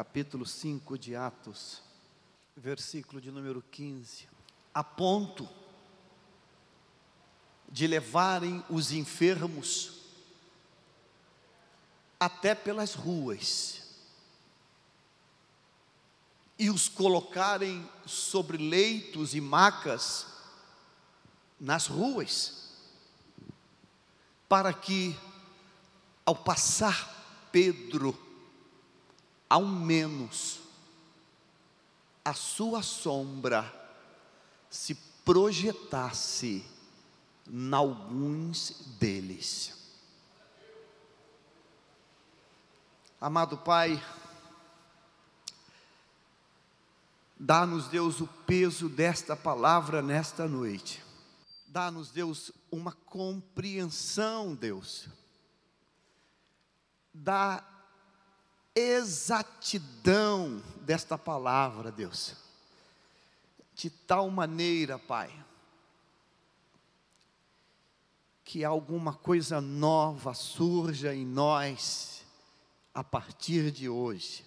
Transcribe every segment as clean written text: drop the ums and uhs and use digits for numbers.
capítulo 5 de Atos, versículo de número 15, a ponto de levarem os enfermos até pelas ruas e os colocarem sobre leitos e macas nas ruas, para que ao passar Pedro, ao menos a sua sombra se projetasse em alguns deles. Amado Pai, dá-nos, Deus, o peso desta palavra nesta noite. Dá-nos, Deus, uma compreensão, Deus, da exatidão desta palavra, Deus, de tal maneira, Pai, que alguma coisa nova surja em nós a partir de hoje,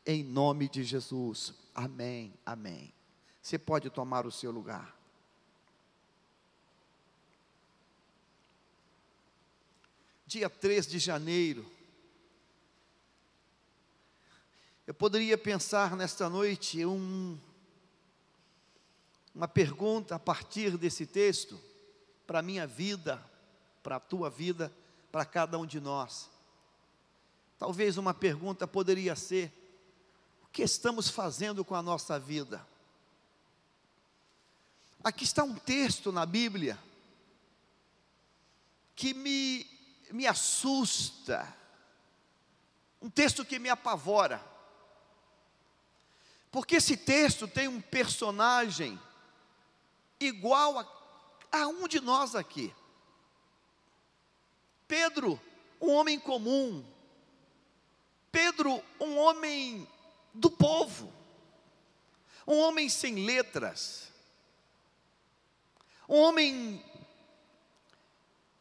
em nome de Jesus, amém, amém. Você pode tomar o seu lugar. Dia 3 de janeiro, eu poderia pensar nesta noite uma pergunta a partir desse texto, para a minha vida, para a tua vida, para cada um de nós. Talvez uma pergunta poderia ser: o que estamos fazendo com a nossa vida? Aqui está um texto na Bíblia que me assusta, um texto que me apavora, porque esse texto tem um personagem igual a um de nós aqui. Pedro, um homem comum. Pedro, um homem do povo. Um homem sem letras. Um homem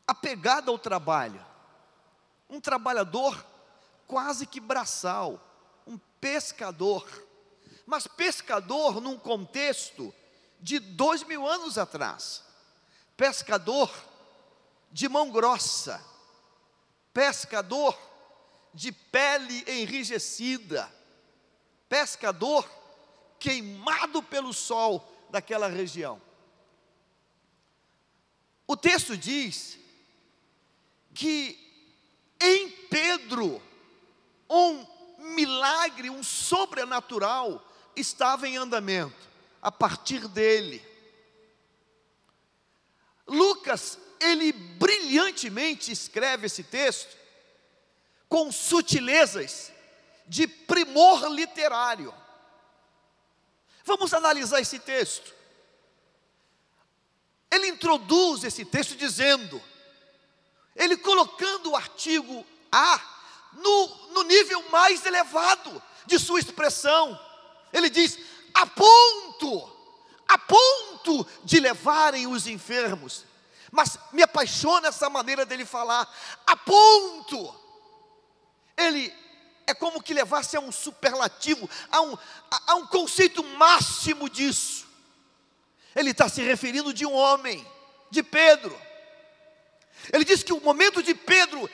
apegado ao trabalho. Um trabalhador quase que braçal. Um pescador. Mas pescador num contexto de 2000 anos atrás. Pescador de mão grossa. Pescador de pele enrijecida. Pescador queimado pelo sol daquela região. O texto diz que em Pedro um milagre, um sobrenatural estava em andamento a partir dele. Lucas, ele brilhantemente escreve esse texto com sutilezas de primor literário. Vamos analisar esse texto. Ele introduz esse texto dizendo, ele colocando o artigo A no nível mais elevado de sua expressão. Ele diz, a ponto de levarem os enfermos. Mas me apaixona essa maneira dele falar, a ponto. Ele é como que levasse a um superlativo, a um conceito máximo disso. Ele está se referindo de um homem, de Pedro. Ele diz que o momento de Pedro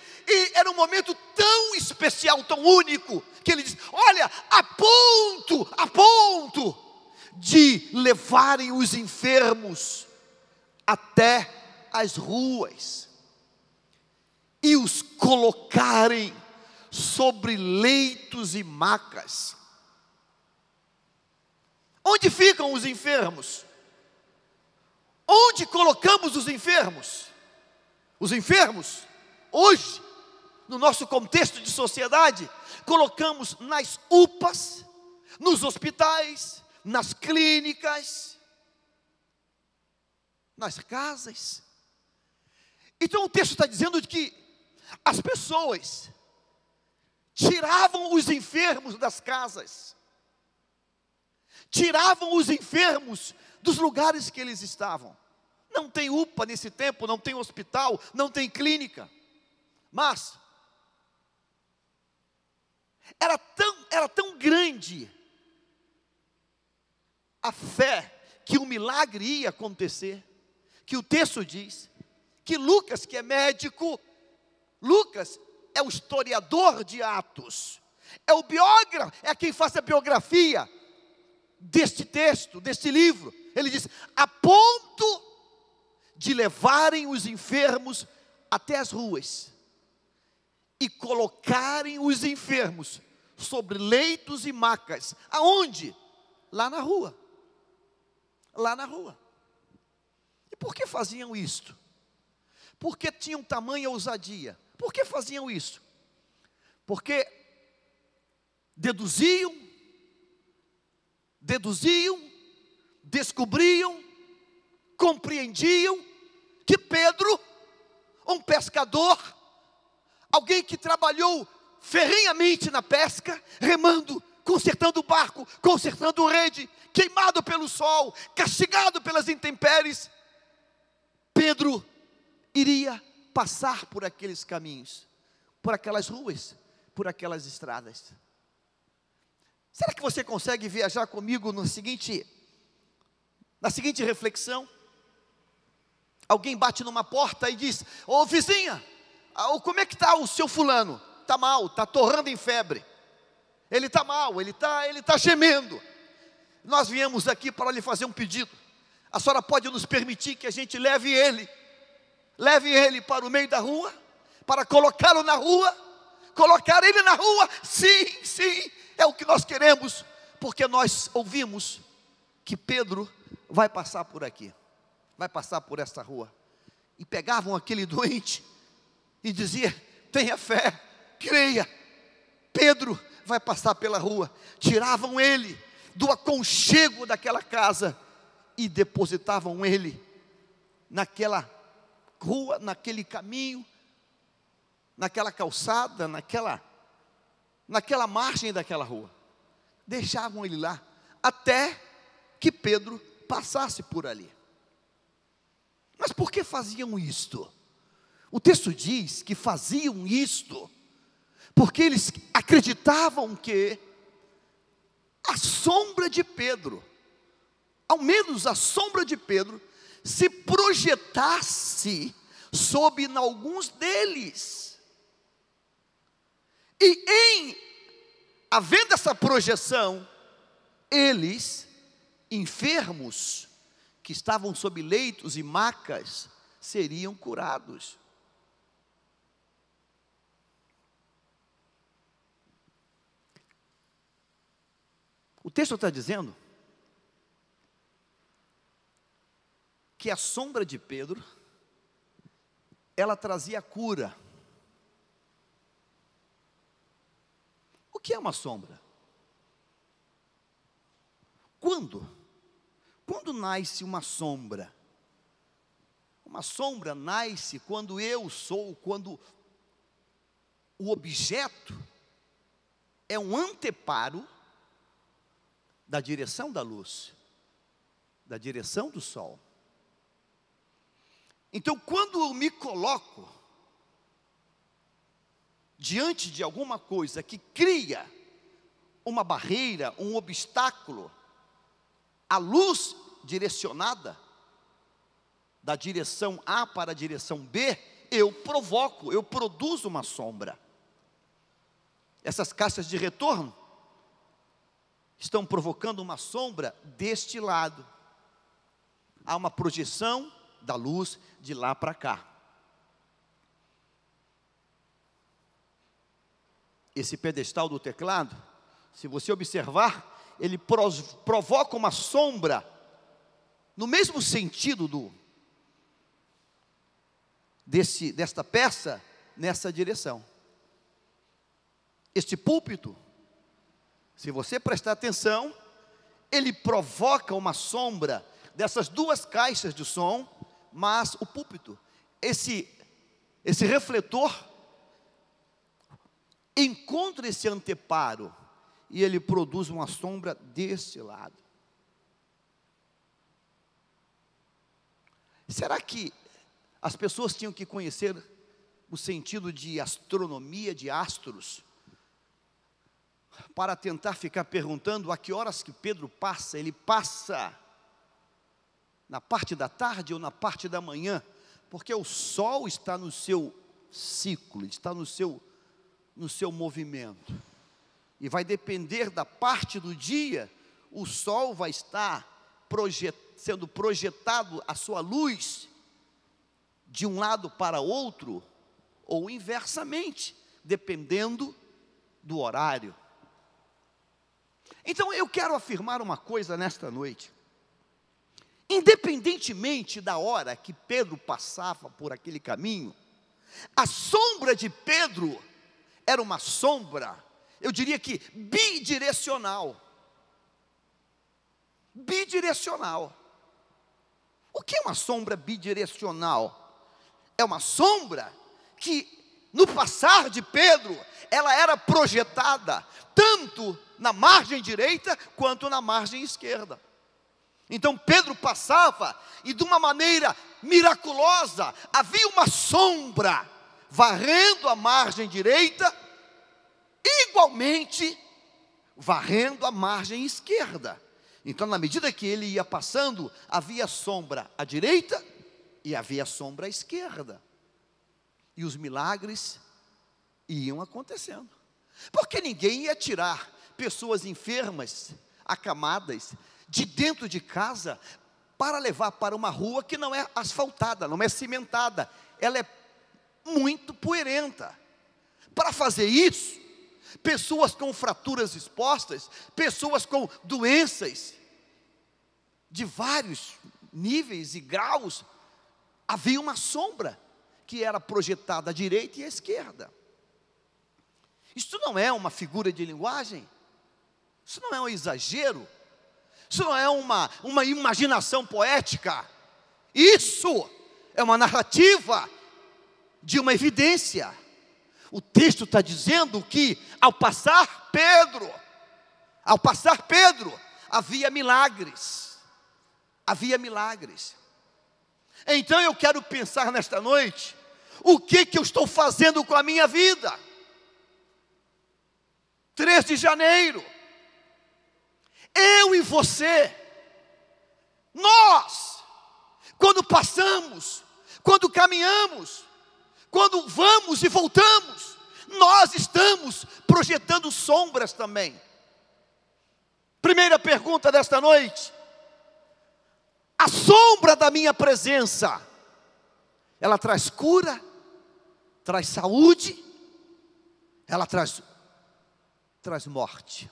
era um momento tão especial, tão único, que ele diz, olha, a ponto de levarem os enfermos até as ruas e os colocarem sobre leitos e macas. Onde ficam os enfermos? Onde colocamos os enfermos? Os enfermos, hoje, no nosso contexto de sociedade, colocamos nas UPAs, nos hospitais, nas clínicas, nas casas. Então o texto está dizendo que as pessoas tiravam os enfermos das casas, tiravam os enfermos dos lugares que eles estavam. Não tem UPA nesse tempo, não tem hospital, não tem clínica. Mas era tão grande grande a fé que o milagre ia acontecer, que o texto diz, que Lucas, que é médico, Lucas é o historiador de Atos, é o biógrafo, é quem faz a biografia deste texto, deste livro. Ele diz, a ponto de levarem os enfermos até as ruas, e colocarem os enfermos sobre leitos e macas. Aonde? Lá na rua. Lá na rua. E por que faziam isto? Porque tinham tamanha ousadia. Por que faziam isso? Porque deduziam, descobriam, compreendiam que Pedro, um pescador, alguém que trabalhou ferrenhamente na pesca, remando, consertando o barco, consertando rede, queimado pelo sol, castigado pelas intempéries, Pedro iria passar por aqueles caminhos, por aquelas ruas, por aquelas estradas. Será que você consegue viajar comigo na seguinte reflexão? Alguém bate numa porta e diz, ô vizinha, como é que está o seu fulano? Está mal, está torrando em febre. Ele está mal, ele está gemendo. Nós viemos aqui para lhe fazer um pedido. A senhora pode nos permitir que a gente leve ele para o meio da rua, para colocá-lo na rua, colocar ele na rua? Sim, é o que nós queremos, porque nós ouvimos que Pedro vai passar por aqui, vai passar por esta rua. E pegavam aquele doente e diziam, tenha fé, creia, Pedro vai passar pela rua. Tiravam ele do aconchego daquela casa e depositavam ele naquela rua, naquele caminho, naquela calçada, naquela margem daquela rua. Deixavam ele lá, até que Pedro passasse por ali. Mas por que faziam isto? O texto diz que faziam isto porque eles acreditavam que a sombra de Pedro, ao menos a sombra de Pedro, se projetasse sobre alguns deles. E havendo essa projeção, eles, enfermos, que estavam sob leitos e macas, seriam curados. O texto está dizendo que a sombra de Pedro, ela trazia cura. O que é uma sombra? Quando nasce uma sombra? Uma sombra nasce quando quando o objeto é um anteparo da direção da luz, da direção do sol. Então, quando eu me coloco diante de alguma coisa que cria uma barreira, um obstáculo, a luz direcionada da direção A para a direção B, eu produzo uma sombra. Essas caixas de retorno estão provocando uma sombra deste lado. Há uma projeção da luz de lá para cá. Esse pedestal do teclado, se você observar, ele provoca uma sombra no mesmo sentido desta peça, nessa direção. Este púlpito, se você prestar atenção, ele provoca uma sombra dessas duas caixas de som, mas o púlpito, esse refletor, encontra esse anteparo, e ele produz uma sombra deste lado. Será que as pessoas tinham que conhecer o sentido de astronomia, de astros? para tentar ficar perguntando a que horas que Pedro passa. Ele passa na parte da tarde ou na parte da manhã, porque o sol está no seu ciclo, está no seu movimento, e vai depender da parte do dia. O sol vai estar sendo projetado a sua luz de um lado para outro, ou inversamente, dependendo do horário. Então eu quero afirmar uma coisa nesta noite: independentemente da hora que Pedro passava por aquele caminho, a sombra de Pedro era uma sombra, eu diria que bidirecional. Bidirecional. O que é uma sombra bidirecional? É uma sombra que, no passar de Pedro, ela era projetada tanto na margem direita quanto na margem esquerda. Então Pedro passava, e de uma maneira miraculosa, havia uma sombra varrendo a margem direita, igualmente varrendo a margem esquerda. Então, na medida que ele ia passando, havia sombra à direita e havia sombra à esquerda, e os milagres iam acontecendo, porque ninguém ia tirar pessoas enfermas, acamadas, de dentro de casa, para levar para uma rua que não é asfaltada, não é cimentada, ela é muito poeirenta. Para fazer isso, pessoas com fraturas expostas, pessoas com doenças de vários níveis e graus, havia uma sombra que era projetada à direita e à esquerda. Isso não é uma figura de linguagem, isso não é um exagero, isso não é uma imaginação poética, isso é uma narrativa de uma evidência. O texto está dizendo que ao passar Pedro, havia milagres, Então eu quero pensar nesta noite, o que eu estou fazendo com a minha vida? 3 de janeiro, eu e você, nós, quando passamos, quando caminhamos, quando vamos e voltamos, nós estamos projetando sombras também. Primeira pergunta desta noite: a sombra da minha presença, ela traz cura, traz saúde, ela traz morte.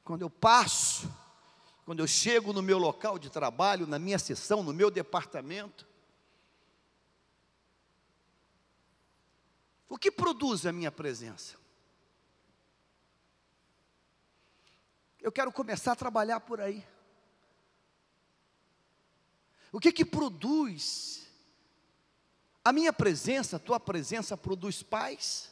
Quando eu passo, quando eu chego no meu local de trabalho, na minha seção, no meu departamento, o que produz a minha presença? Eu quero começar a trabalhar por aí. O que produz? A minha presença, a tua presença produz paz?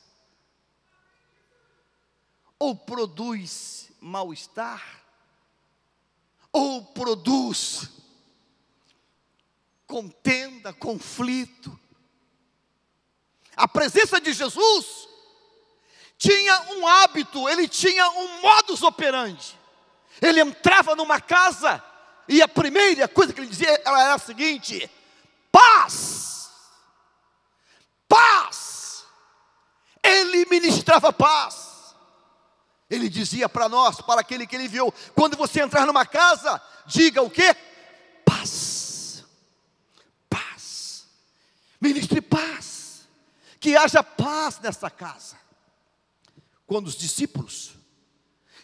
Ou produz mal-estar? Ou produz contenda, conflito? A presença de Jesus tinha um hábito, ele tinha um modus operandi. Ele entrava numa casa e a primeira coisa que ele dizia era a seguinte: paz, paz. Ele ministrava paz. Ele dizia para nós, para aquele que ele viu: quando você entrar numa casa, diga o quê? Paz, paz, ministre paz, que haja paz nessa casa. Quando os discípulos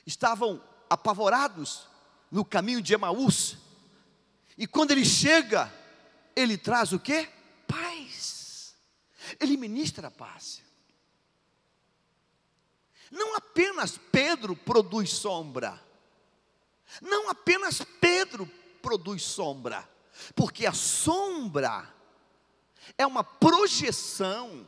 estavam apavorados no caminho de Emaús, e quando ele chega, ele traz o quê? Paz. Ele ministra a paz. Não apenas Pedro produz sombra, não apenas Pedro produz sombra, porque a sombra é uma projeção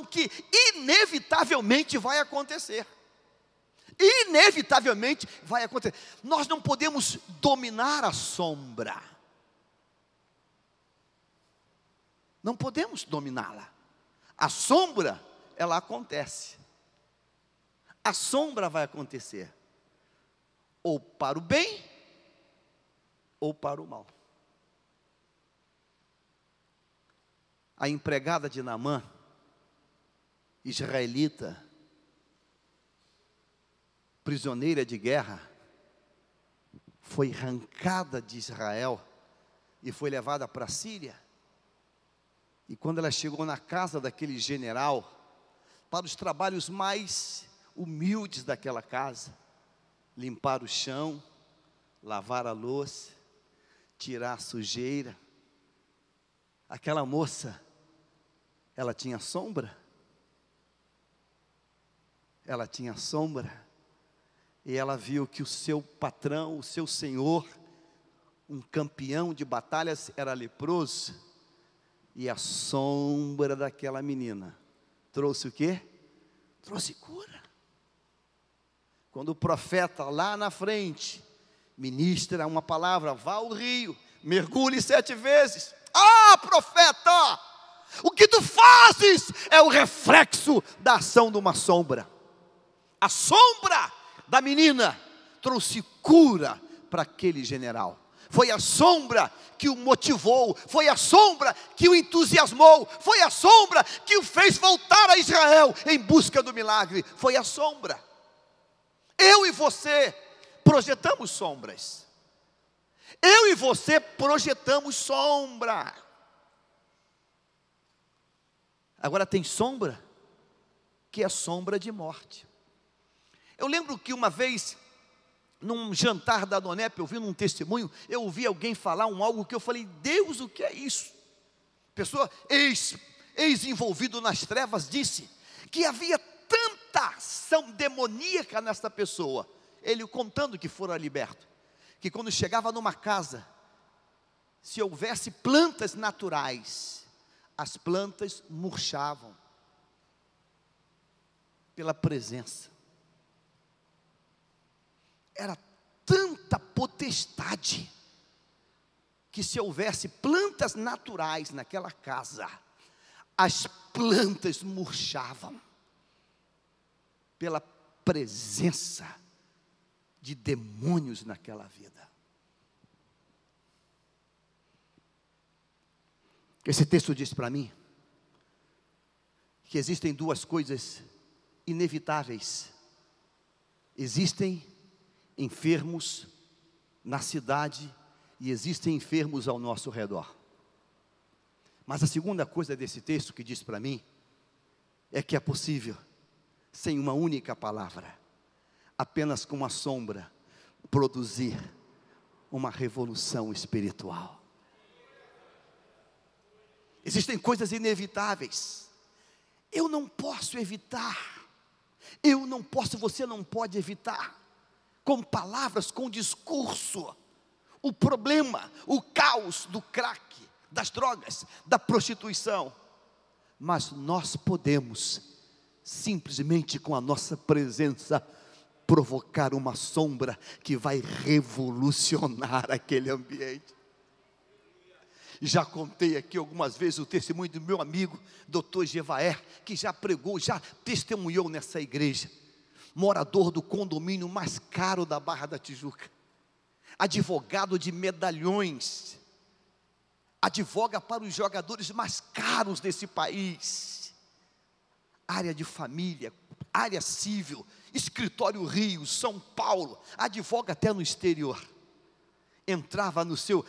que inevitavelmente vai acontecer. Inevitavelmente vai acontecer. Nós não podemos dominar a sombra. Não podemos dominá-la. A sombra, ela acontece. A sombra vai acontecer, ou para o bem, ou para o mal. A empregada de Naamã, israelita, prisioneira de guerra, foi arrancada de Israel e foi levada para a Síria. E quando ela chegou na casa daquele general, para os trabalhos mais humildes daquela casa, limpar o chão, lavar a louça, tirar a sujeira, aquela moça, ela tinha sombra? Ela tinha sombra. E ela viu que o seu patrão, o seu senhor, um campeão de batalhas, era leproso. E a sombra daquela menina trouxe o quê? Trouxe cura. Quando o profeta lá na frente ministra uma palavra, vá ao rio, mergulhe 7 vezes. Ah, profeta, o que tu fazes é o reflexo da ação de uma sombra. A sombra da menina trouxe cura para aquele general. Foi a sombra que o motivou, foi a sombra que o entusiasmou, foi a sombra que o fez voltar a Israel em busca do milagre. Foi a sombra. Eu e você projetamos sombras. Eu e você projetamos sombra. Agora tem sombra que é sombra de morte. Eu lembro que uma vez, num jantar da Donep, ouvindo um testemunho, eu ouvi alguém falar algo que eu falei, Deus, o que é isso? Pessoa ex-envolvido nas trevas disse que havia tanta ação demoníaca nessa pessoa, ele contando que fora liberto, que quando chegava numa casa, se houvesse plantas naturais, as plantas murchavam, pela presença. Era tanta potestade, que se houvesse plantas naturais naquela casa, as plantas murchavam, pela presença de demônios naquela vida. Esse texto diz para mim, que existem 2 coisas inevitáveis. Existem enfermos na cidade e existem enfermos ao nosso redor. Mas a segunda coisa desse texto que diz para mim é que é possível, sem uma única palavra, apenas com uma sombra, produzir uma revolução espiritual. Existem coisas inevitáveis. Eu não posso evitar. Você não pode evitar. Com palavras, com discurso, o problema, o caos do crack, das drogas, da prostituição. Mas nós podemos, simplesmente com a nossa presença, provocar uma sombra que vai revolucionar aquele ambiente. Já contei aqui algumas vezes o testemunho do meu amigo, Dr. Gevaer, que já pregou, já testemunhou nessa igreja. Morador do condomínio mais caro da Barra da Tijuca, advogado de medalhões, advoga para os jogadores mais caros desse país, área de família, área civil, escritório Rio, São Paulo, advoga até no exterior. Entrava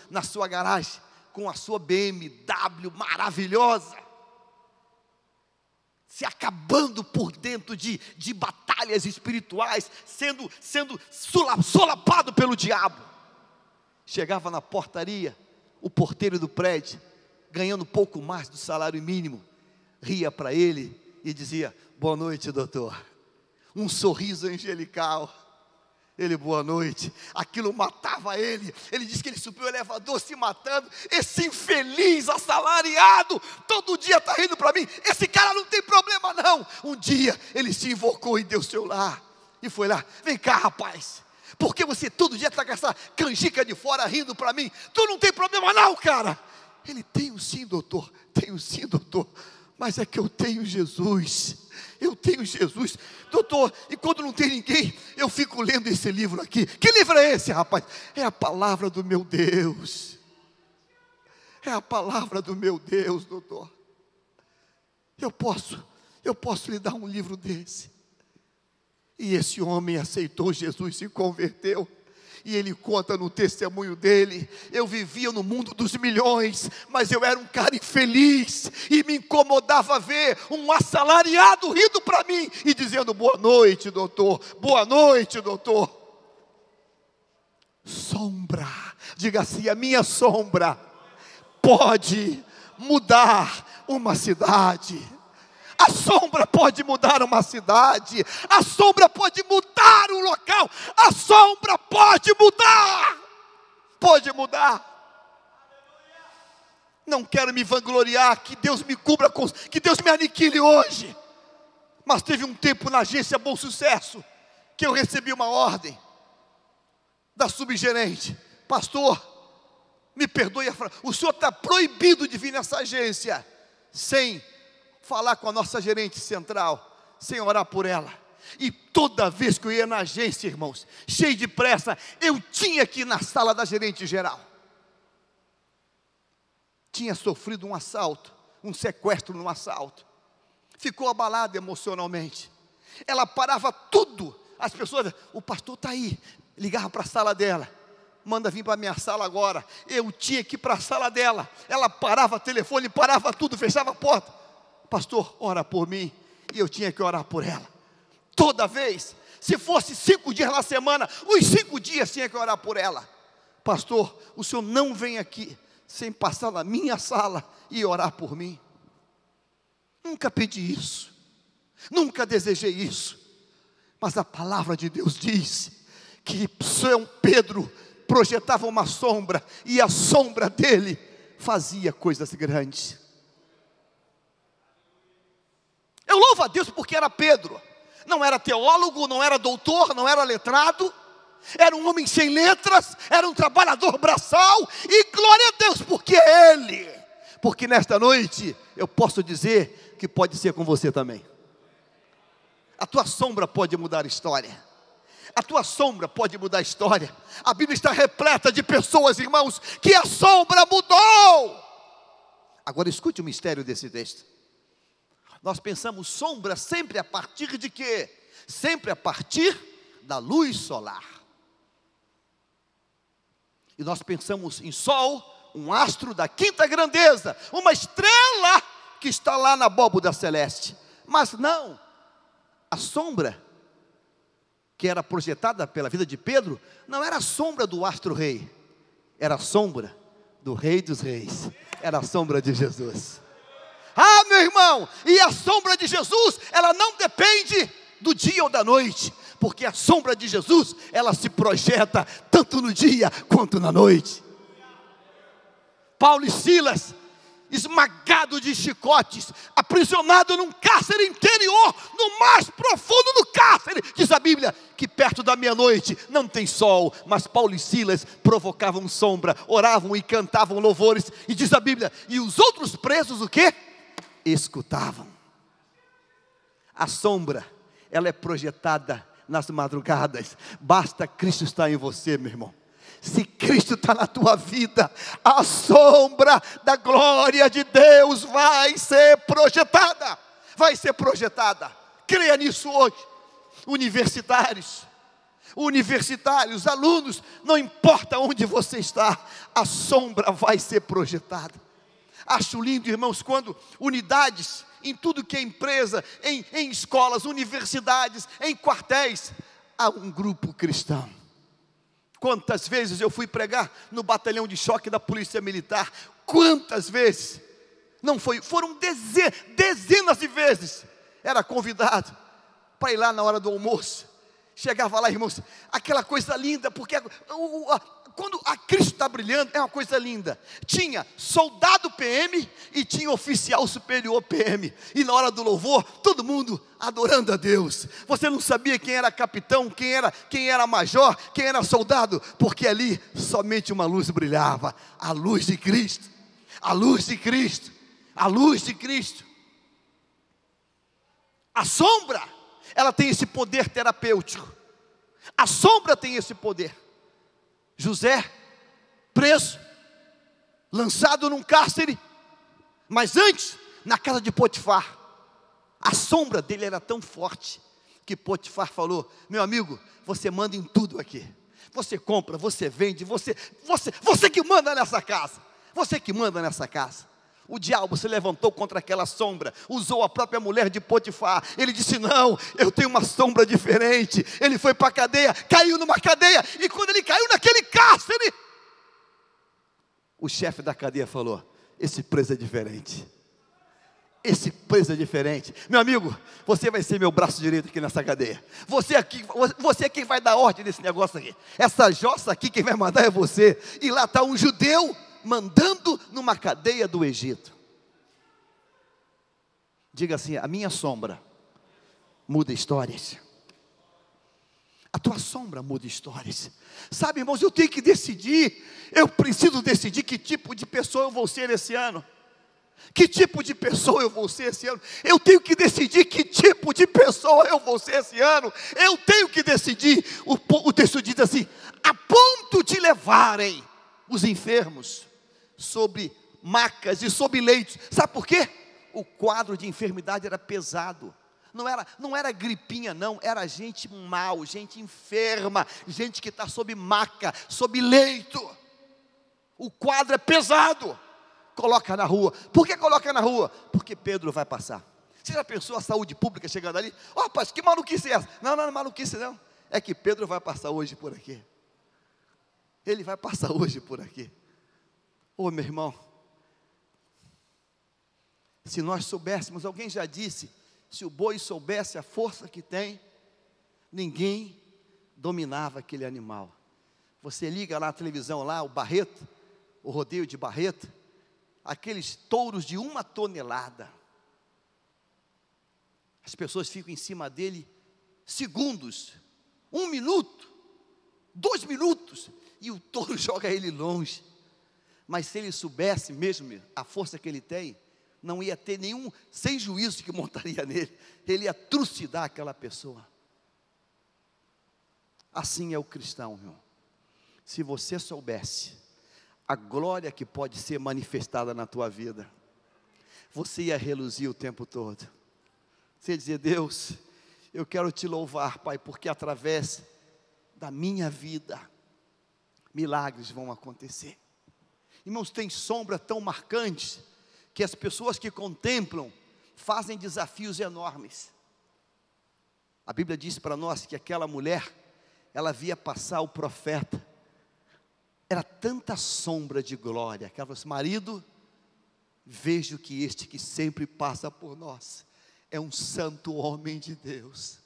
na sua garagem, com a sua BMW maravilhosa, se acabando por dentro de batalhas espirituais, sendo solapado pelo diabo. Chegava na portaria, o porteiro do prédio, ganhando pouco mais do salário mínimo, ria para ele e dizia, boa noite, doutor. Um sorriso angelical. Ele, boa noite. Aquilo matava ele. Ele disse que ele subiu o elevador se matando. Esse infeliz assalariado todo dia está rindo para mim. Esse cara não tem problema não. Um dia ele se invocou em Deus seu lar e foi lá, vem cá rapaz, porque você todo dia está com essa canjica de fora rindo para mim? Tu não tem problema não, cara. Ele, tenho sim, doutor, tenho sim, doutor, mas é que eu tenho Jesus. Eu tenho Jesus, doutor, e quando não tem ninguém, eu fico lendo esse livro aqui. Que livro é esse, rapaz? É a palavra do meu Deus. É a palavra do meu Deus, doutor. Eu posso lhe dar um livro desse. E esse homem aceitou Jesus, se converteu. E ele conta no testemunho dele: eu vivia no mundo dos milhões, mas eu era um cara infeliz, e me incomodava ver um assalariado rindo para mim e dizendo: boa noite, doutor, boa noite, doutor. Sombra, diga assim: a minha sombra pode mudar uma cidade. A sombra pode mudar uma cidade. A sombra pode mudar um local. A sombra pode mudar. Pode mudar. Não quero me vangloriar, que Deus me cubra, que Deus me aniquile hoje. Mas teve um tempo na agência Bom Sucesso que eu recebi uma ordem da subgerente: pastor, me perdoe, o senhor está proibido de vir nessa agência sem falar com a nossa gerente central, sem orar por ela. E toda vez que eu ia na agência, irmãos, cheio de pressa, eu tinha que ir na sala da gerente geral. Tinha sofrido um assalto, um sequestro num assalto. Ficou abalada emocionalmente. Ela parava tudo. As pessoas: o pastor está aí. Ligava para a sala dela: manda vir para a minha sala agora. Eu tinha que ir para a sala dela. Ela parava o telefone, parava tudo, fechava a porta: pastor, ora por mim. E eu tinha que orar por ela. Toda vez, se fosse 5 dias na semana, os 5 dias tinha que orar por ela. Pastor, o senhor não vem aqui sem passar na minha sala e orar por mim. Nunca pedi isso, nunca desejei isso. Mas a palavra de Deus diz que São Pedro projetava uma sombra, e a sombra dele fazia coisas grandes. Eu louvo a Deus porque era Pedro. Não era teólogo, não era doutor, não era letrado. Era um homem sem letras, era um trabalhador braçal. E glória a Deus, porque é ele. Porque nesta noite eu posso dizer que pode ser com você também. A tua sombra pode mudar a história. A tua sombra pode mudar a história. A Bíblia está repleta de pessoas, irmãos, que a sombra mudou. Agora escute o mistério desse texto. Nós pensamos sombra sempre a partir de quê? Sempre a partir da luz solar. E nós pensamos em sol, um astro da quinta grandeza, uma estrela que está lá na abóbada celeste. Mas não, a sombra que era projetada pela vida de Pedro, não era a sombra do astro-rei, era a sombra do Rei dos Reis, era a sombra de Jesus. Ah, meu irmão, e a sombra de Jesus, ela não depende do dia ou da noite, porque a sombra de Jesus, ela se projeta tanto no dia quanto na noite. Paulo e Silas, esmagado de chicotes, aprisionado num cárcere interior, no mais profundo do cárcere, diz a Bíblia, que perto da meia-noite não tem sol, mas Paulo e Silas provocavam sombra, oravam e cantavam louvores, e diz a Bíblia, e os outros presos o quê? Escutavam. A sombra, ela é projetada nas madrugadas. Basta Cristo estar em você, meu irmão. Se Cristo está na tua vida, a sombra da glória de Deus vai ser projetada. Vai ser projetada. Creia nisso hoje. Universitários, alunos, não importa onde você está, a sombra vai ser projetada. Acho lindo, irmãos, quando unidades, em tudo que é empresa, em escolas, universidades, em quartéis, há um grupo cristão. Quantas vezes eu fui pregar no batalhão de choque da Polícia Militar? Quantas vezes? Não foi, foram dezenas de vezes. Era convidado para ir lá na hora do almoço. Chegava lá, irmãos, aquela coisa linda, porque quando a Cristo está brilhando, é uma coisa linda. Tinha soldado PM e tinha oficial superior PM. E na hora do louvor, todo mundo adorando a Deus. Você não sabia quem era capitão, quem era major, quem era soldado, porque ali somente uma luz brilhava, a luz de Cristo. A luz de Cristo. a luz de Cristo. A sombra, ela tem esse poder terapêutico. A sombra tem esse poder. José, preso, lançado num cárcere, mas antes, na casa de Potifar, a sombra dele era tão forte, que Potifar falou: meu amigo, você manda em tudo aqui. Você compra, você vende, você que manda nessa casa. Você que manda nessa casa. O diabo se levantou contra aquela sombra, usou a própria mulher de Potifar. Ele disse: não, eu tenho uma sombra diferente. Ele foi para a cadeia, caiu numa cadeia, e quando ele caiu naquele cárcere, o chefe da cadeia falou: esse preso é diferente. Esse preso é diferente. Meu amigo, você vai ser meu braço direito aqui nessa cadeia. Você é quem vai dar ordem nesse negócio aqui. Essa jossa aqui, quem vai mandar é você. E lá está um judeu mandando numa cadeia do Egito. Diga assim: a minha sombra muda histórias. A tua sombra muda histórias. Sabe, irmãos, eu tenho que decidir. Eu preciso decidir que tipo de pessoa eu vou ser esse ano. Que tipo de pessoa eu vou ser esse ano? Eu tenho que decidir que tipo de pessoa eu vou ser esse ano. Eu tenho que decidir. O texto diz assim: a ponto de levarem os enfermos sobre macas e sobre leitos. Sabe por quê? O quadro de enfermidade era pesado. Não era gripinha não, era gente mal, gente enferma, gente que está sob maca, sob leito. O quadro é pesado. Coloca na rua. Por que coloca na rua? Porque Pedro vai passar. Você já pensou a saúde pública chegando ali? Ó, rapaz, que maluquice é essa? Não é maluquice não. É que Pedro vai passar hoje por aqui. Ele vai passar hoje por aqui. Ô, meu irmão, se nós soubéssemos, alguém já disse, se o boi soubesse a força que tem, ninguém dominava aquele animal. Você liga lá na televisão, lá, o Barreto, o rodeio de Barreto, aqueles touros de 1 tonelada. As pessoas ficam em cima dele segundos, 1 minuto, 2 minutos, e o touro joga ele longe. Mas se ele soubesse mesmo a força que ele tem, não ia ter nenhum sem juízo que montaria nele. Ele ia trucidar aquela pessoa. Assim é o cristão, irmão. Se você soubesse a glória que pode ser manifestada na tua vida, você ia reluzir o tempo todo. Você ia dizer: Deus, eu quero te louvar, Pai, porque através da minha vida, milagres vão acontecer. Irmãos, tem sombra tão marcante, que as pessoas que contemplam, fazem desafios enormes. A Bíblia diz para nós que aquela mulher, ela via passar o profeta, era tanta sombra de glória, que ela falou assim: marido, vejo que este que sempre passa por nós, é um santo homem de Deus.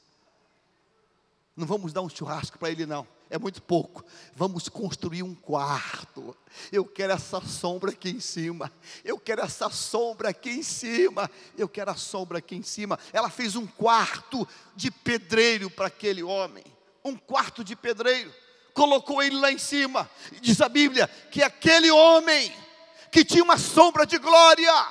Não vamos dar um churrasco para ele não, é muito pouco. Vamos construir um quarto. Eu quero essa sombra aqui em cima. Eu quero essa sombra aqui em cima. Eu quero a sombra aqui em cima. Ela fez um quarto de pedreiro para aquele homem. Um quarto de pedreiro. Colocou ele lá em cima. Diz a Bíblia que aquele homem que tinha uma sombra de glória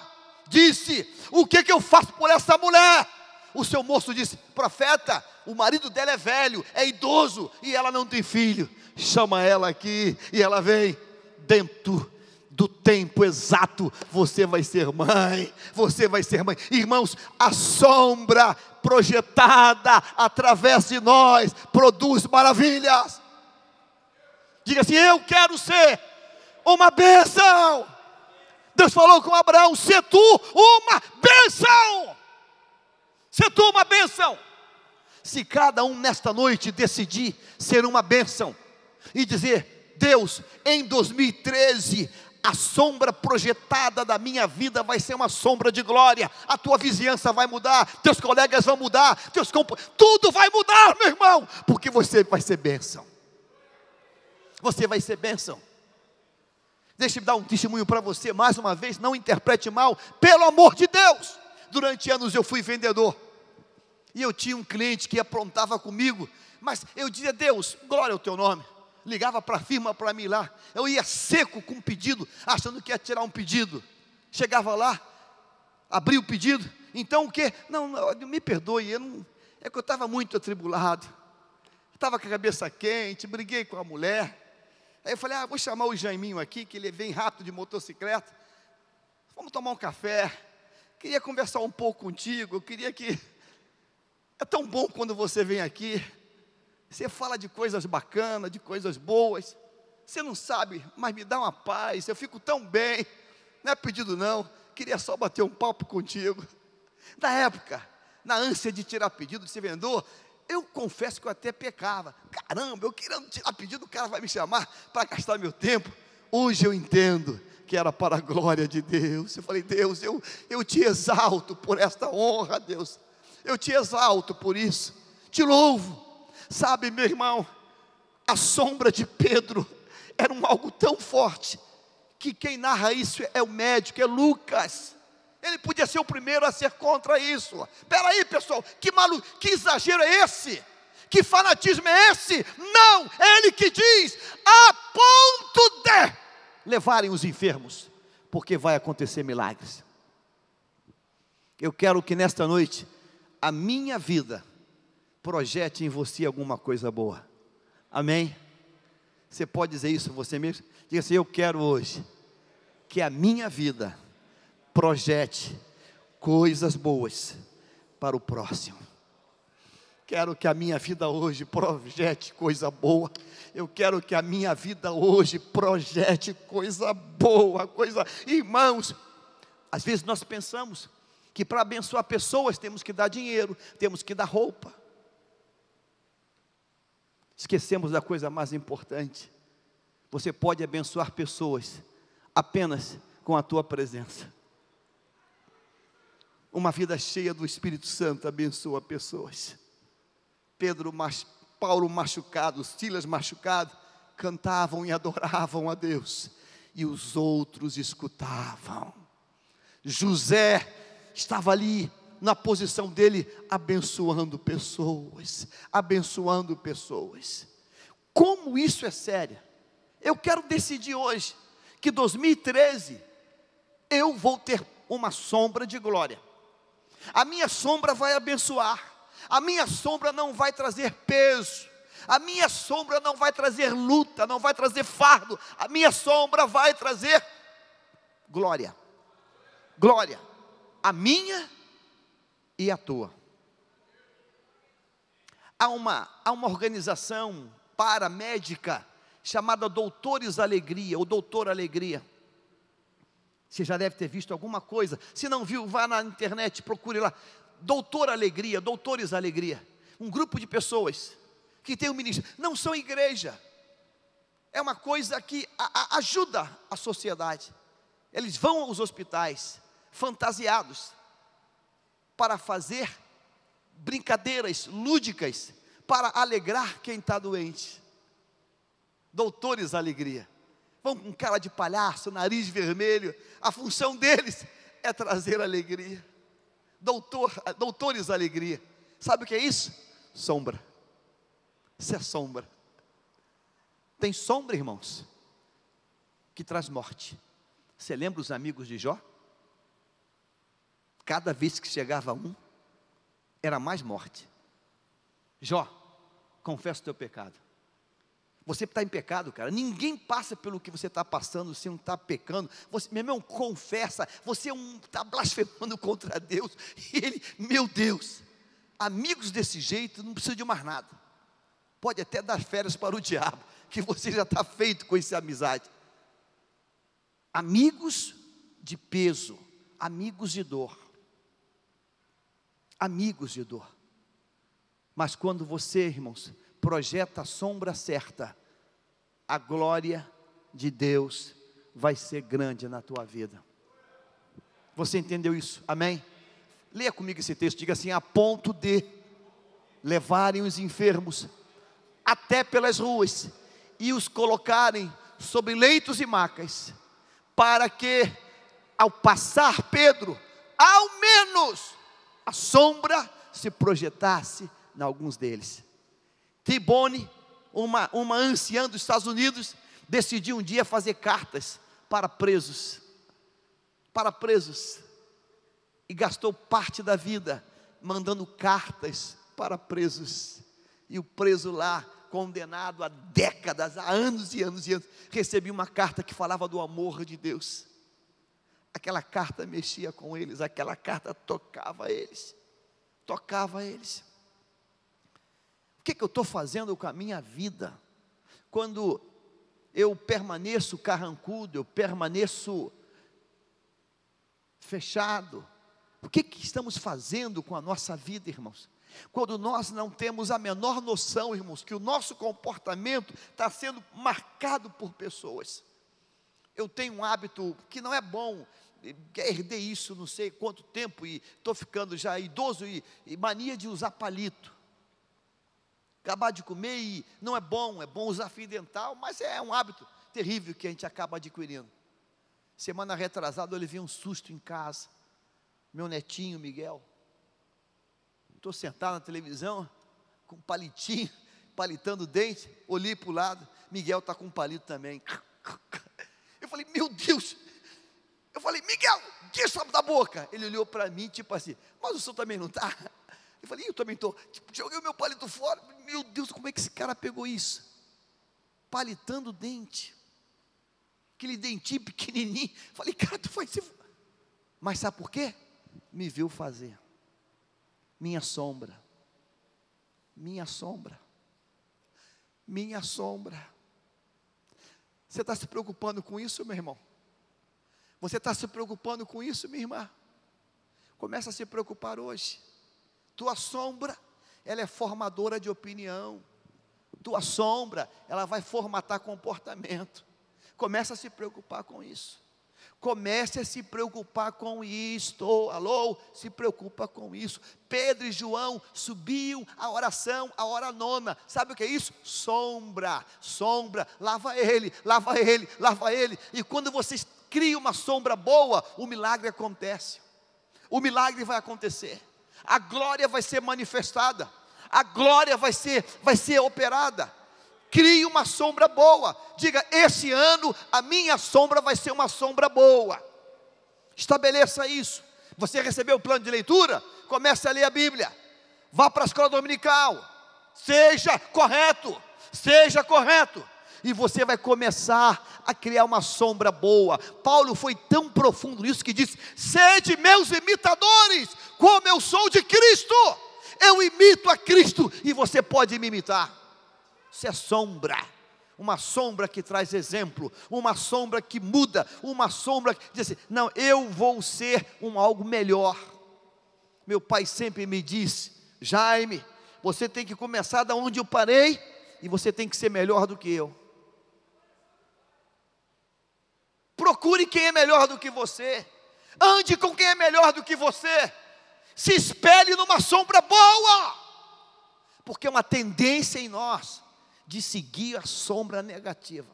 disse: o que eu faço por essa mulher? O seu moço disse: profeta, o marido dela é velho, é idoso, e ela não tem filho. Chama ela aqui, e ela vem. Dentro do tempo exato, você vai ser mãe. Você vai ser mãe. Irmãos, a sombra projetada através de nós produz maravilhas. Diga assim: eu quero ser uma bênção. Deus falou com Abraão: se tu uma bênção. Se tu uma bênção. Se cada um nesta noite decidir ser uma bênção e dizer: Deus, em 2013, a sombra projetada da minha vida vai ser uma sombra de glória. A tua vizinhança vai mudar, teus colegas vão mudar, tudo vai mudar, meu irmão, porque você vai ser bênção. Você vai ser bênção. Deixa eu dar um testemunho para você, mais uma vez, não interprete mal, pelo amor de Deus. Durante anos eu fui vendedor, e eu tinha um cliente que aprontava comigo, mas eu dizia: Deus, glória ao teu nome. Ligava para a firma para mim lá, eu ia seco com um pedido, achando que ia tirar um pedido. Chegava lá, abri o pedido. Então o quê? Não, me perdoe, é que eu estava muito atribulado, estava com a cabeça quente, briguei com a mulher. Aí eu falei, vou chamar o Jaiminho aqui, que ele vem rápido de motocicleta, vamos tomar um café, queria conversar um pouco contigo, eu queria que... É tão bom quando você vem aqui, você fala de coisas bacanas, de coisas boas, você não sabe, mas me dá uma paz, eu fico tão bem, não é pedido não, queria só bater um papo contigo. Na época, na ânsia de tirar pedido de ser vendedor, eu confesso que eu até pecava. Caramba, eu querendo tirar pedido, o cara vai me chamar para gastar meu tempo. Hoje eu entendo que era para a glória de Deus. Eu falei, Deus, eu te exalto por esta honra, Deus. Eu te exalto por isso, te louvo. Sabe, meu irmão, a sombra de Pedro era algo tão forte, que quem narra isso é o médico, é Lucas. Ele podia ser o primeiro a ser contra isso. Espera aí, pessoal, que exagero é esse? Que fanatismo é esse? Não, é ele que diz, a ponto de levarem os enfermos, porque vai acontecer milagres. Eu quero que nesta noite, a minha vida projete em você alguma coisa boa. Amém? Você pode dizer isso você mesmo? Diga assim, eu quero hoje que a minha vida projete coisas boas para o próximo. Quero que a minha vida hoje projete coisa boa. Eu quero que a minha vida hoje projete coisa boa, Irmãos, às vezes nós pensamos que para abençoar pessoas temos que dar dinheiro, temos que dar roupa. Esquecemos da coisa mais importante. Você pode abençoar pessoas apenas com a tua presença. Uma vida cheia do Espírito Santo abençoa pessoas. Paulo machucado, Silas machucado, cantavam e adoravam a Deus, e os outros escutavam. José estava ali, na posição dele, abençoando pessoas. Como isso é sério? Eu quero decidir hoje, que 2013, eu vou ter uma sombra de glória. A minha sombra vai abençoar. A minha sombra não vai trazer peso. A minha sombra não vai trazer luta, não vai trazer fardo. A minha sombra vai trazer glória. Glória. A minha e a tua. Há uma organização paramédica chamada Doutores Alegria, ou Doutor Alegria. Você já deve ter visto alguma coisa. Se não viu, vá na internet, procure lá. Doutor Alegria, Doutores Alegria. Um grupo de pessoas que tem um ministério. Não são igreja. É uma coisa que ajuda a sociedade. Eles vão aos hospitais, fantasiados, para fazer brincadeiras lúdicas, para alegrar quem está doente. Doutores Alegria. Vão com cara de palhaço, nariz vermelho. A função deles é trazer alegria. Doutores Alegria. Sabe o que é isso? Sombra. Isso é sombra. Tem sombra, irmãos, que traz morte. Você lembra os amigos de Jó? Cada vez que chegava um, era mais morte. Jó, confessa o teu pecado. Você está em pecado, cara. Ninguém passa pelo que você está passando se não está pecando. Você, meu irmão, confessa. Você está blasfemando contra Deus. E ele, meu Deus, amigos desse jeito não precisa de mais nada. Pode até dar férias para o diabo, que você já está feito com essa amizade. Amigos de peso, amigos de dor. Amigos de dor. Mas quando você, irmãos, projeta a sombra certa, a glória de Deus vai ser grande na tua vida. Você entendeu isso? Amém? Leia comigo esse texto, diga assim: a ponto de levarem os enfermos até pelas ruas e os colocarem sobre leitos e macas, para que ao passar Pedro, ao menos a sombra se projetasse em alguns deles. T-Bone, uma anciã dos Estados Unidos, decidiu um dia fazer cartas para presos. e gastou parte da vida mandando cartas para presos, e o preso lá, condenado há décadas, há anos e anos e anos, recebia uma carta que falava do amor de Deus. Aquela carta mexia com eles, aquela carta tocava eles. O que eu estou fazendo com a minha vida? Quando eu permaneço carrancudo, eu permaneço fechado, o que estamos fazendo com a nossa vida, irmãos? Quando nós não temos a menor noção, irmãos, que o nosso comportamento está sendo marcado por pessoas. Eu tenho um hábito que não é bom, herdei isso não sei quanto tempo, e estou ficando já idoso, e mania de usar palito. Acabar de comer, e não é bom usar fio dental, mas é um hábito terrível que a gente acaba adquirindo. Semana retrasada eu levei um susto em casa, meu netinho Miguel, estou sentado na televisão, com um palitinho, palitando o dente, olhei para o lado, Miguel está com um palito também. Eu falei, meu Deus, Miguel, tira isso da boca. Ele olhou para mim, tipo assim, mas o senhor também não está? Eu falei, eu também estou. Joguei o meu palito fora, meu Deus, como é que esse cara pegou isso? Palitando o dente, aquele dentinho pequenininho. Falei, cara, tu faz isso. Mas sabe por quê? Me viu fazer. Minha sombra. Você está se preocupando com isso, meu irmão? Você está se preocupando com isso, minha irmã? Começa a se preocupar hoje. Tua sombra, ela é formadora de opinião. Tua sombra, ela vai formatar comportamento. Começa a se preocupar com isso. Comece a se preocupar com isto. Alô? Se preocupa com isso. Pedro e João subiam a oração, a hora nona. Sabe o que é isso? Sombra. Lava ele. E quando vocês criam uma sombra boa, o milagre acontece. O milagre vai acontecer. A glória vai ser manifestada. A glória vai ser operada. Crie uma sombra boa. Diga, esse ano a minha sombra vai ser uma sombra boa. Estabeleça isso. Você recebeu o plano de leitura? Comece a ler a Bíblia. Vá para a escola dominical. Seja correto. E você vai começar a criar uma sombra boa. Paulo foi tão profundo nisso que disse, sede meus imitadores, como eu sou de Cristo. Eu imito a Cristo e você pode me imitar. Isso é sombra, uma sombra que traz exemplo, uma sombra que muda, uma sombra que diz assim, não, eu vou ser algo melhor. Meu pai sempre me disse, Jaime, você tem que começar da onde eu parei, e você tem que ser melhor do que eu. Procure quem é melhor do que você, ande com quem é melhor do que você, se espelhe numa sombra boa, porque é uma tendência em nós, de seguir a sombra negativa.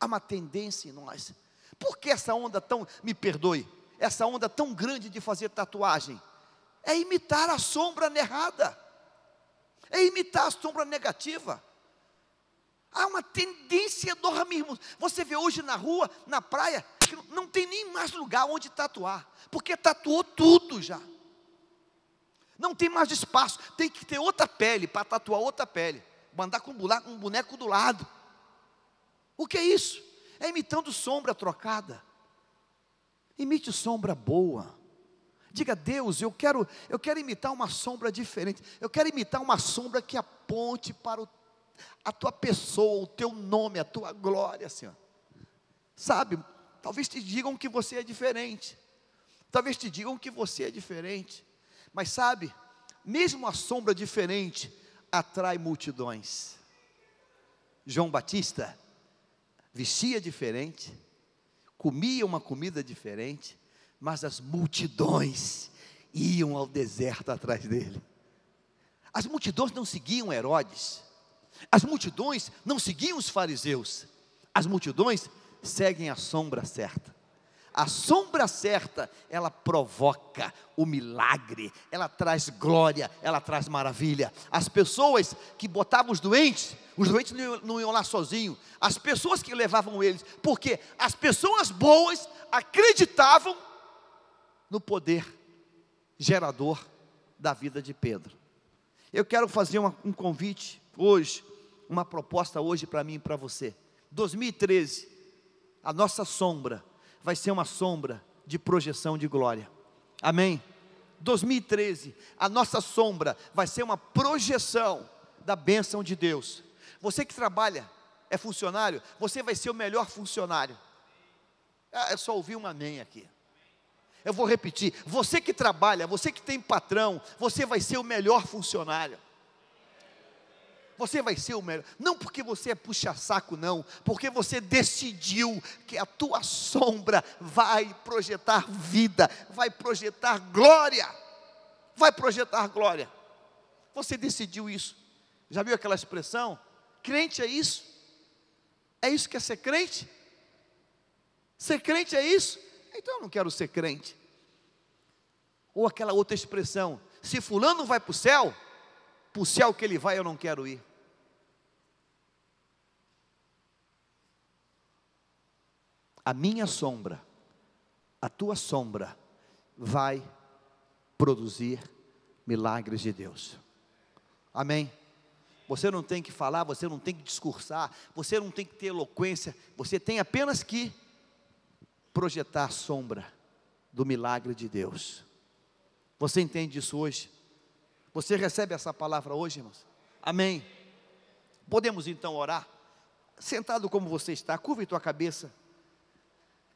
Há uma tendência em nós. Por que essa onda tão, me perdoe, essa onda tão grande de fazer tatuagem? É imitar a sombra errada. É imitar a sombra negativa. Há uma tendência enorme, irmãos. Você vê hoje na rua, na praia, que não tem nem mais lugar onde tatuar, porque tatuou tudo já. Não tem mais espaço, tem que ter outra pele para tatuar outra pele. Mandar com um boneco do lado. O que é isso? É imitando sombra trocada. Imite sombra boa. Diga, Deus, eu quero imitar uma sombra diferente. Eu quero imitar uma sombra que aponte para a tua pessoa, o teu nome, a tua glória, Senhor. Sabe, talvez te digam que você é diferente. Mas sabe, mesmo a sombra diferente atrai multidões. João Batista vestia diferente, comia uma comida diferente, mas as multidões iam ao deserto atrás dele. As multidões não seguiam Herodes, as multidões não seguiam os fariseus, as multidões seguem a sombra certa. A sombra certa, ela provoca o milagre, ela traz glória, ela traz maravilha. As pessoas que botavam os doentes não iam lá sozinhos. As pessoas que levavam eles, porque as pessoas boas acreditavam no poder gerador da vida de Pedro. Eu quero fazer um convite hoje, uma proposta hoje para mim e para você. 2013, a nossa sombra vai ser uma sombra de projeção de glória. Amém? 2013, a nossa sombra vai ser uma projeção da bênção de Deus. Você que trabalha, é funcionário, você vai ser o melhor funcionário. É só ouvir um amém aqui. Eu vou repetir, você que trabalha, você que tem patrão, você vai ser o melhor funcionário. Você vai ser o melhor, não porque você é puxa-saco não, porque você decidiu que a tua sombra vai projetar vida, vai projetar glória, vai projetar glória. Você decidiu isso. Já viu aquela expressão? Crente é isso? É isso que é ser crente? Ser crente é isso? Então eu não quero ser crente. Ou aquela outra expressão, se fulano vai para o céu que ele vai eu não quero ir. A minha sombra, a tua sombra, vai produzir milagres de Deus. Amém? Você não tem que falar, você não tem que discursar, você não tem que ter eloquência, você tem apenas que projetar a sombra do milagre de Deus. Você entende isso hoje? Você recebe essa palavra hoje, irmãos? Amém? Podemos então orar? Sentado como você está, curva a tua cabeça.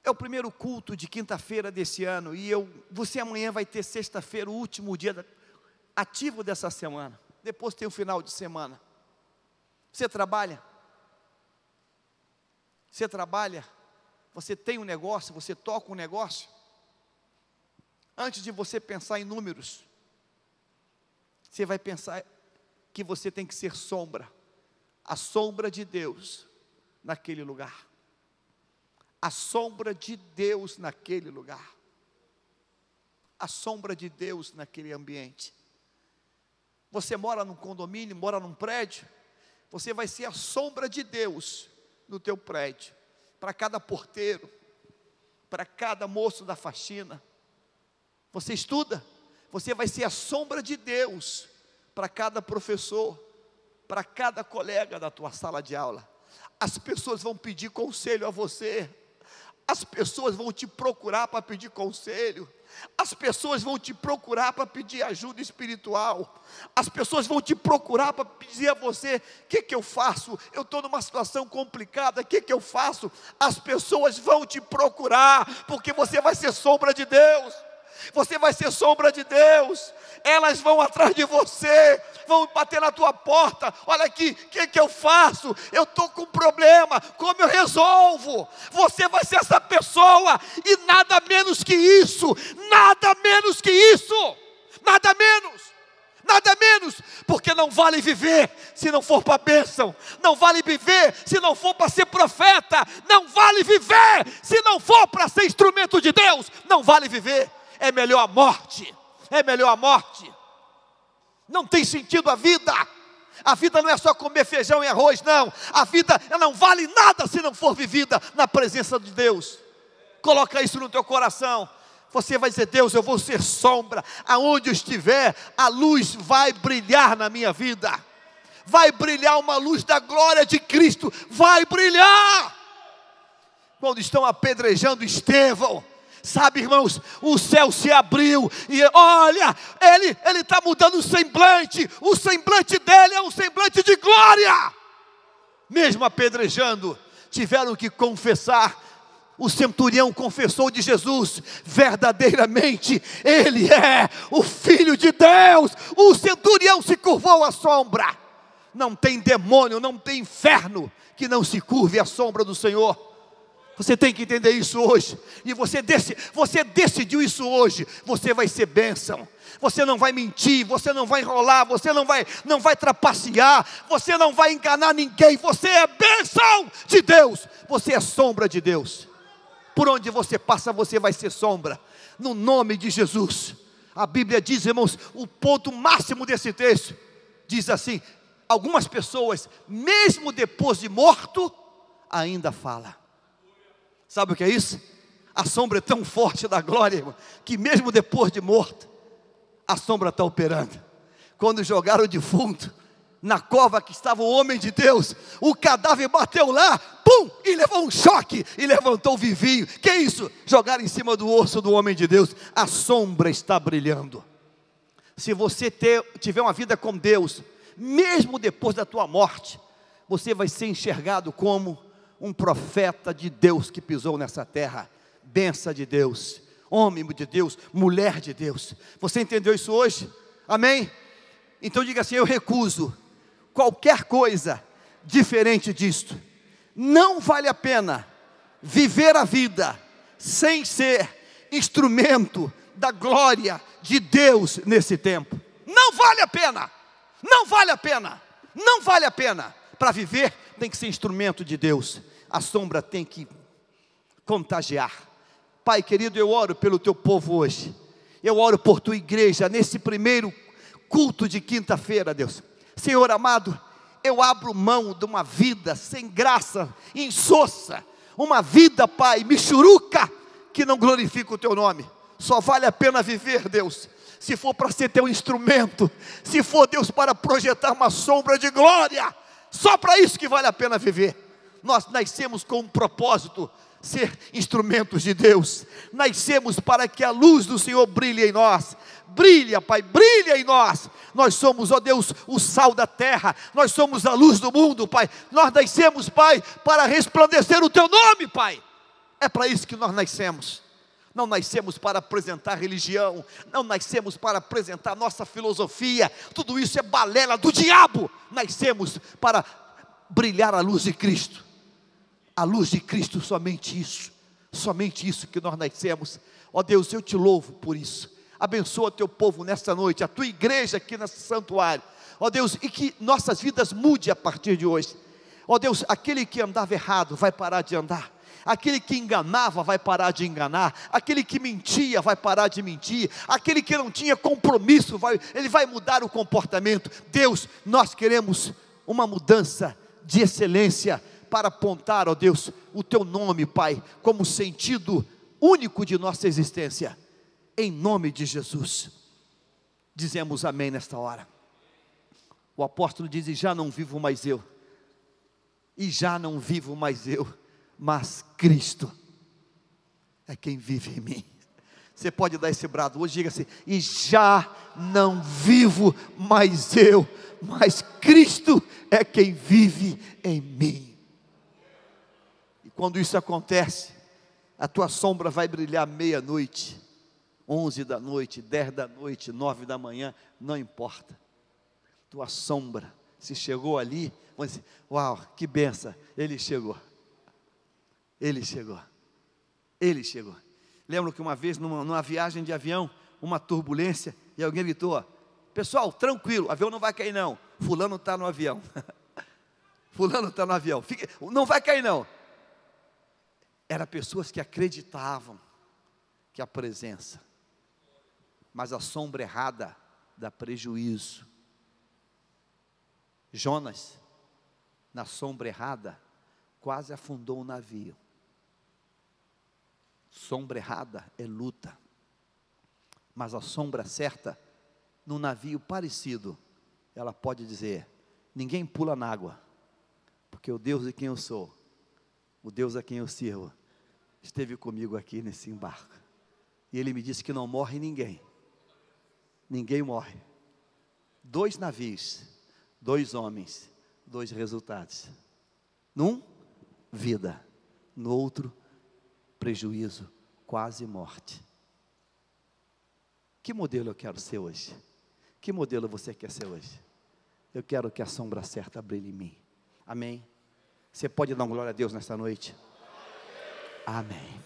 É o primeiro culto de quinta-feira desse ano, e você amanhã vai ter sexta-feira, o último dia ativo dessa semana. Depois tem o final de semana. Você trabalha? Você trabalha? Você tem um negócio? Você toca um negócio? Antes de você pensar em números, você vai pensar que você tem que ser sombra, a sombra de Deus naquele lugar. A sombra de Deus naquele lugar. A sombra de Deus naquele ambiente. Você mora num condomínio, mora num prédio, você vai ser a sombra de Deus no teu prédio. Para cada porteiro, para cada moço da faxina. Você estuda, você vai ser a sombra de Deus para cada professor, para cada colega da tua sala de aula. As pessoas vão pedir conselho a você. As pessoas vão te procurar para pedir conselho. As pessoas vão te procurar para pedir ajuda espiritual. As pessoas vão te procurar para dizer a você: o que eu faço? Eu estou numa situação complicada, o que eu faço? As pessoas vão te procurar, porque você vai ser sombra de Deus. Você vai ser sombra de Deus. Elas vão atrás de você, vão bater na tua porta. Olha aqui, o que eu faço? Eu estou com um problema, como eu resolvo? Você vai ser essa pessoa, e nada menos que isso. Nada menos que isso. Nada menos, porque não vale viver se não for para a bênção, não vale viver se não for para ser profeta, não vale viver se não for para ser instrumento de Deus, não vale viver. É melhor a morte, é melhor a morte. Não tem sentido a vida não é só comer feijão e arroz, não. A vida não vale nada se não for vivida na presença de Deus. Coloca isso no teu coração. Você vai dizer: Deus, eu vou ser sombra, aonde eu estiver, a luz vai brilhar na minha vida. Vai brilhar uma luz da glória de Cristo, vai brilhar. Quando estão apedrejando Estevão, sabe, irmãos, o céu se abriu, e olha, ele está mudando o semblante dele é um semblante de glória. Mesmo apedrejando, tiveram que confessar. O centurião confessou de Jesus: verdadeiramente Ele é o Filho de Deus. O centurião se curvou à sombra. Não tem demônio, não tem inferno que não se curve à sombra do Senhor. Você tem que entender isso hoje. E você decidiu isso hoje. Você vai ser bênção. Você não vai mentir, você não vai enrolar, você não vai trapacear, você não vai enganar ninguém. Você é bênção de Deus. Você é sombra de Deus. Por onde você passa, você vai ser sombra. No nome de Jesus. A Bíblia diz, irmãos, o ponto máximo desse texto diz assim: algumas pessoas, mesmo depois de morto, ainda falam. Sabe o que é isso? A sombra é tão forte da glória, irmão, que mesmo depois de morto, a sombra está operando. Quando jogaram o defunto na cova que estava o homem de Deus, o cadáver bateu lá, pum, e levou um choque, e levantou vivinho. Que é isso? Jogaram em cima do osso do homem de Deus. A sombra está brilhando. Se você tiver uma vida com Deus, mesmo depois da tua morte, você vai ser enxergado como um profeta de Deus que pisou nessa terra. Benção de Deus, homem de Deus, mulher de Deus. Você entendeu isso hoje? Amém? Então diga assim: eu recuso qualquer coisa diferente disto. Não vale a pena viver a vida sem ser instrumento da glória de Deus nesse tempo. Não vale a pena, não vale a pena, não vale a pena. Para viver tem que ser instrumento de Deus. A sombra tem que contagiar. Pai querido, eu oro pelo teu povo hoje. Eu oro por tua igreja nesse primeiro culto de quinta-feira, Deus. Senhor amado, eu abro mão de uma vida sem graça, insossa, uma vida, Pai, michuruca, que não glorifica o teu nome. Só vale a pena viver, Deus, se for para ser teu instrumento, se for, Deus, para projetar uma sombra de glória. Só para isso que vale a pena viver. Nós nascemos com um propósito, ser instrumentos de Deus. Nascemos para que a luz do Senhor brilhe em nós. Brilha, Pai, brilha em nós. Nós somos, ó Deus, o sal da terra. Nós somos a luz do mundo, Pai. Nós nascemos, Pai, para resplandecer o teu nome, Pai. É para isso que nós nascemos. Não nascemos para apresentar religião, não nascemos para apresentar nossa filosofia. Tudo isso é balela do diabo. Nascemos para brilhar a luz de Cristo. A luz de Cristo, somente isso que nós nascemos. Ó Deus, eu te louvo por isso. Abençoa teu povo nesta noite, a tua igreja aqui nesse santuário. Ó Deus, e que nossas vidas mudem a partir de hoje. Ó Deus, aquele que andava errado vai parar de andar. Aquele que enganava vai parar de enganar. Aquele que mentia vai parar de mentir. Aquele que não tinha compromisso, ele vai mudar o comportamento. Deus, nós queremos uma mudança de excelência para apontar, ó Deus, o teu nome, Pai, como sentido único de nossa existência. Em nome de Jesus, dizemos amém nesta hora. O apóstolo diz: e já não vivo mais eu, e já não vivo mais eu, mas Cristo é quem vive em mim. Você pode dar esse brado hoje, diga assim: e já não vivo mais eu, mas Cristo é quem vive em mim. E quando isso acontece, a tua sombra vai brilhar meia-noite, 11 da noite, 10 da noite, 9 da manhã, não importa. Tua sombra, se chegou ali, vamos dizer: uau, que benção, ele chegou. Ele chegou, ele chegou. Lembro que uma vez, numa viagem de avião, uma turbulência, e alguém gritou: pessoal, tranquilo, o avião não vai cair não, fulano está no avião. Fulano está no avião, não vai cair não. Eram pessoas que acreditavam que a presença, mas a sombra errada dá prejuízo. Jonas, na sombra errada, quase afundou o navio. Sombra errada é luta, mas a sombra certa, num navio parecido, ela pode dizer: ninguém pula na água, porque o Deus de quem eu sou, o Deus a quem eu sirvo, esteve comigo aqui nesse embarque, e Ele me disse que não morre ninguém. Ninguém morre. 2 navios, 2 homens, 2 resultados. Num, vida. No outro, prejuízo, quase morte. Que modelo eu quero ser hoje? Que modelo você quer ser hoje? Eu quero que a sombra certa brilhe em mim. Amém? Você pode dar glória a Deus nesta noite? Amém.